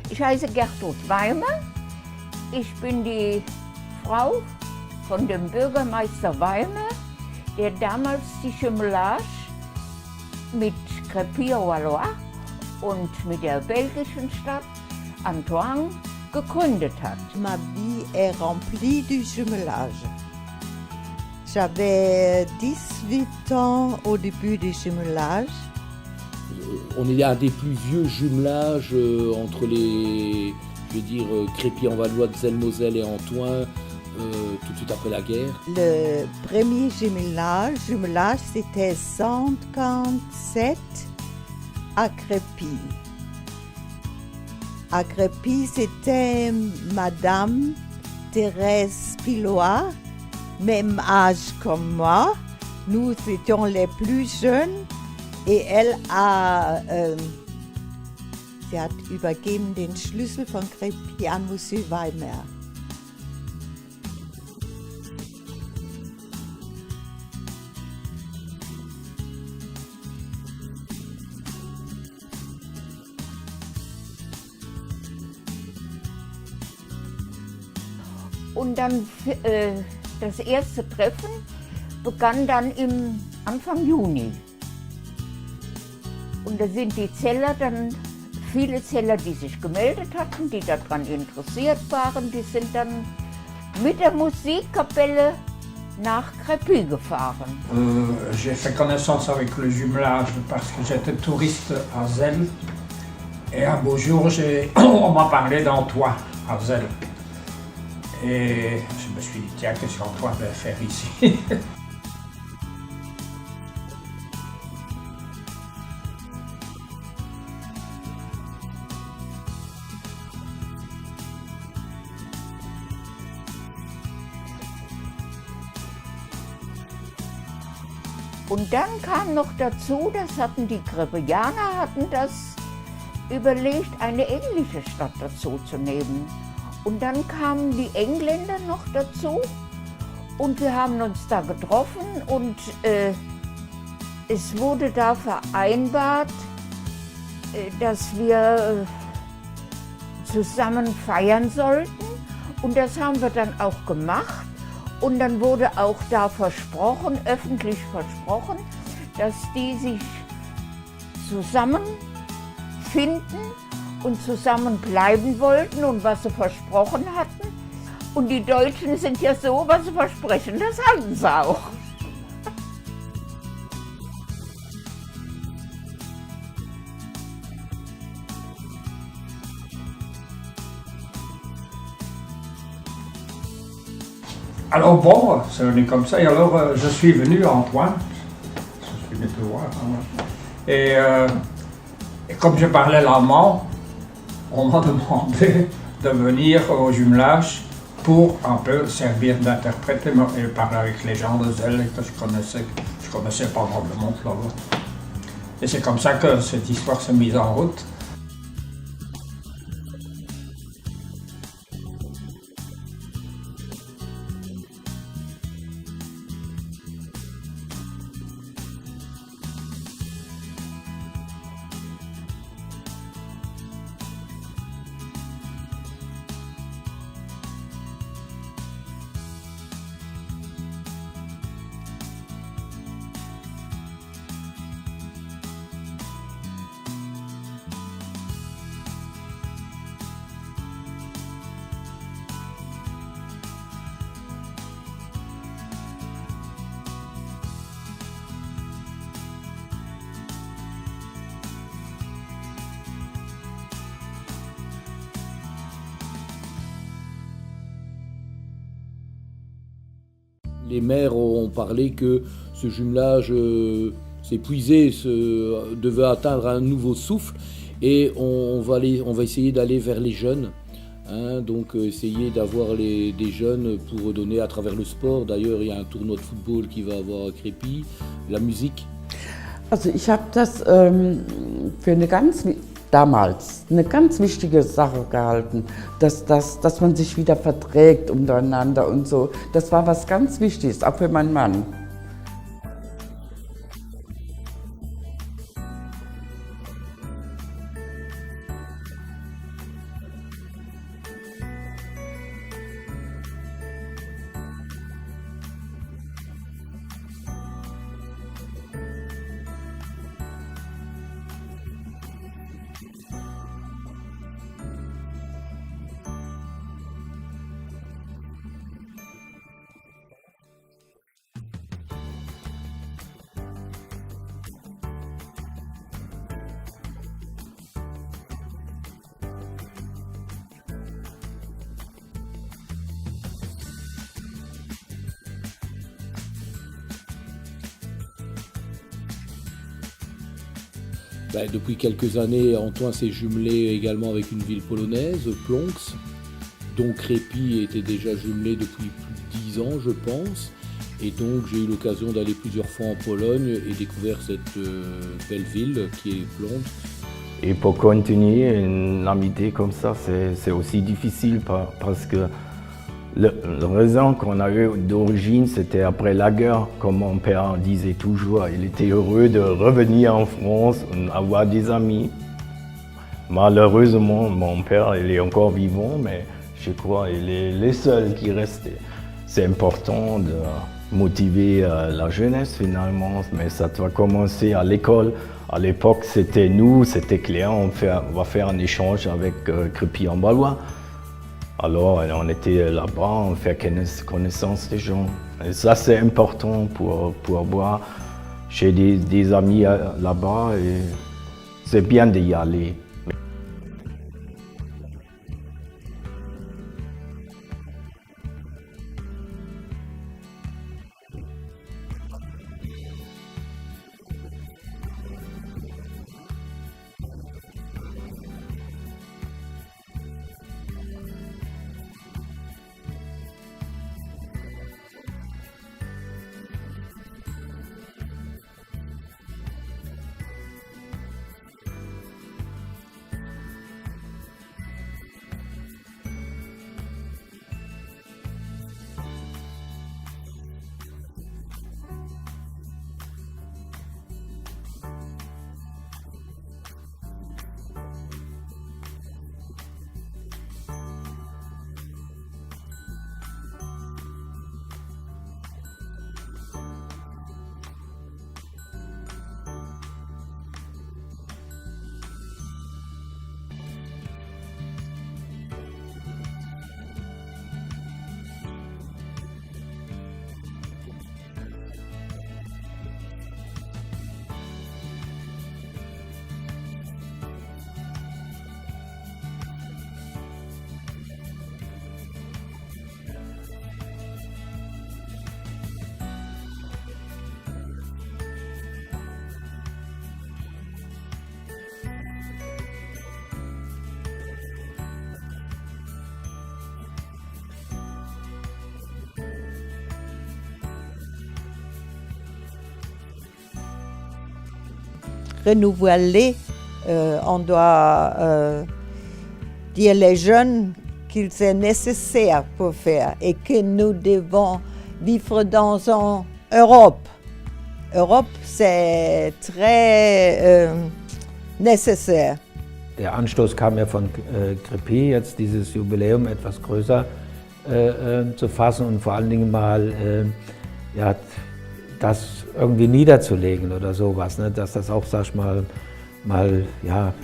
Ich heiße Gertrud Weimer. Ich bin die Frau von dem Bürgermeister Weimer, der damals die Jumelage mit Crépy-en-Valois und mit der belgischen Stadt Antoine gegründet hat. Ma vie est remplie du jumelage. J'avais 18 ans au début du jumelage. On est un des plus vieux jumelages entre les, je veux dire, Crépy-en-Valois, Zell-Moselle et Antoine, tout de suite après la guerre. Le premier jumelage c'était 157 à Crépy. À Crépy, c'était Madame Thérèse Pilois, même âge comme moi. Nous étions les plus jeunes. Et sie hat übergeben den Schlüssel von Crépy an Monsieur Weimer. Und dann das erste Treffen begann dann im Anfang Juni. Und da sind die Zeller dann, viele Zeller, die sich gemeldet hatten, die daran interessiert waren, die sind dann mit der Musikkapelle nach Crépy gefahren. J'ai fait connaissance avec le jumelage parce que j'étais touriste à Zell. Et un beau jour, on m'a parlé d'Antoine à Zell. Et je me suis dit, tiens, qu'est-ce qu'Antoine va faire ici? Und dann kam noch dazu, das hatten die Crépyianer, hatten das überlegt, eine englische Stadt dazu zu nehmen. Und dann kamen die Engländer noch dazu und wir haben uns da getroffen und es wurde da vereinbart, dass wir zusammen feiern sollten und das haben wir dann auch gemacht. Und dann wurde auch da versprochen, öffentlich versprochen, dass die sich zusammenfinden und zusammen bleiben wollten und was sie versprochen hatten. Und die Deutschen sind ja so, was sie versprechen, das halten sie auch. Alors bon, c'est venu comme ça. Et alors je suis venu à Antoine. Je suis venu te voir. Et comme je parlais l'allemand, on m'a demandé de venir au jumelage pour un peu servir d'interprète et parler avec les gens de Zell que je connaissais pas mal de monde là-bas. Et c'est comme ça que cette histoire s'est mise en route. Les maires ont parlé que ce jumelage s'épuisait, devait atteindre un nouveau souffle et on va essayer d'aller vers les jeunes. Donc essayer d'avoir des jeunes pour donner à travers le sport. D'ailleurs, il y a un tournoi de football qui va avoir à Crépy, la musique. Also ich habe das für damals eine ganz wichtige Sache gehalten, dass man sich wieder verträgt untereinander und so. Das war was ganz Wichtiges, auch für meinen Mann. Depuis quelques années, Antoin s'est jumelé également avec une ville polonaise, Plonks, dont Crépy était déjà jumelé depuis plus de 10 ans, je pense. Et donc j'ai eu l'occasion d'aller plusieurs fois en Pologne et découvrir cette belle ville qui est Plonks. Et pour continuer une amitié comme ça, c'est aussi difficile parce que la raison qu'on a eu d'origine, c'était après la guerre, comme mon père disait toujours. Il était heureux de revenir en France, avoir des amis. Malheureusement, mon père, il est encore vivant, mais je crois qu'il est le seul qui reste. C'est important de motiver la jeunesse finalement, mais ça doit commencer à l'école. À l'époque, c'était clair, on va faire un échange avec Crépy en Valois. Alors on était là-bas, on fait connaissance des gens. Et ça c'est important pour avoir chez des amis là-bas et c'est bien d'y aller. Renouveler, on doit dire les jeunes qu'il c'est nécessaire pour faire et que nous devons vivre dans une Europe. Europe, c'est très nécessaire. Der Anstoß kam ja von Crépy, jetzt dieses Jubiläum etwas größer zu fassen und vor allen Dingen mal das irgendwie niederzulegen oder sowas, ne? Dass das auch, sag ich mal,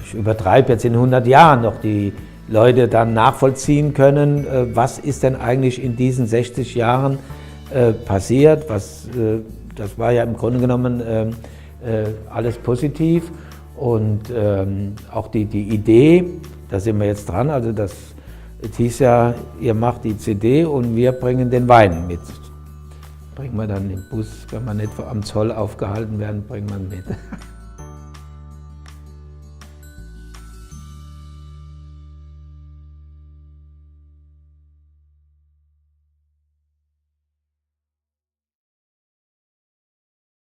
ich übertreibe jetzt in 100 Jahren noch die Leute dann nachvollziehen können, was ist denn eigentlich in diesen 60 Jahren passiert, das war ja im Grunde genommen alles positiv und auch die Idee, da sind wir jetzt dran, also das hieß ja, ihr macht die CD und wir bringen den Wein mit. Bringen wir dann im Bus, wenn wir nicht am Zoll aufgehalten werden, bringen wir mit.